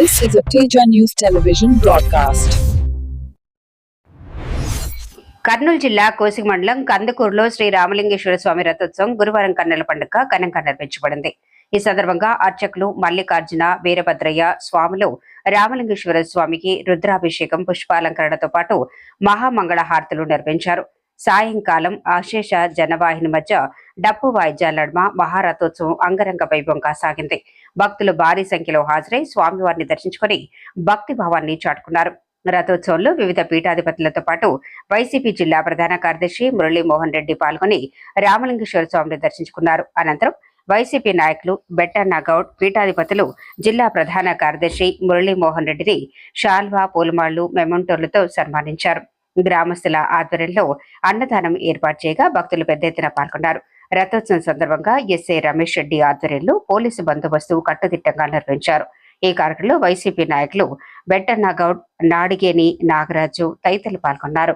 This is a Teja News Television broadcast. Kurnool జిల్లా కోసిగి మండలం కందుకూరులో శ్రీ రామలింగేశ్వర స్వామి రథోత్సవం గురువారం కన్నుల పండుగ ఘనంగా నిర్వహించబడింది. ఈ సందర్భంగా అర్చకులు మల్లికార్జున వీరభద్రయ్య స్వాములు రామలింగేశ్వర స్వామికి రుద్రాభిషేకం పుష్పాలంకరణతో పాటు మహామంగళ హారతులు నిర్వహించారు. సాయంకాలం అశేష జనవాహిని మధ్య డప్పు వాయిద్యాల నడుమ మహారథోత్సవం అంగరంగ వైభవంగా సాగింది. భక్తులు భారీ సంఖ్యలో హాజరై స్వామివారిని దర్శించుకుని భక్తి భావాన్ని చాటుకున్నారు. రథోత్సవంలో వివిధ పీఠాధిపతులతో పాటు వైసీపీ జిల్లా ప్రధాన కార్యదర్శి మురళీమోహన్ రెడ్డి పాల్గొని రామలింగేశ్వర స్వామిని దర్శించుకున్నారు. అనంతరం వైసీపీ నాయకులు బెట్టన్న గౌడ్, పీఠాధిపతులు, జిల్లా ప్రధాన కార్యదర్శి మురళీమోహన్ రెడ్డిని షాల్వా, పూలమాళ్లు, మెమంటోలతో సన్మానించారు. గ్రామస్తుల ఆధ్వర్యంలో అన్నదానం ఏర్పాటు చేయగా భక్తులు పెద్ద ఎత్తున పాల్గొన్నారు. రథోత్సవం సందర్భంగా ఎస్ఐ రమేష్ రెడ్డి ఆధ్వర్యంలో పోలీసు బందోబస్తు కట్టుదిట్టంగా నిర్వహించారు. ఈ కార్యక్రమంలో వైసీపీ నాయకులు బెట్టన్న గౌడ్, నాడిగేని నాగరాజు తదితరులు పాల్గొన్నారు.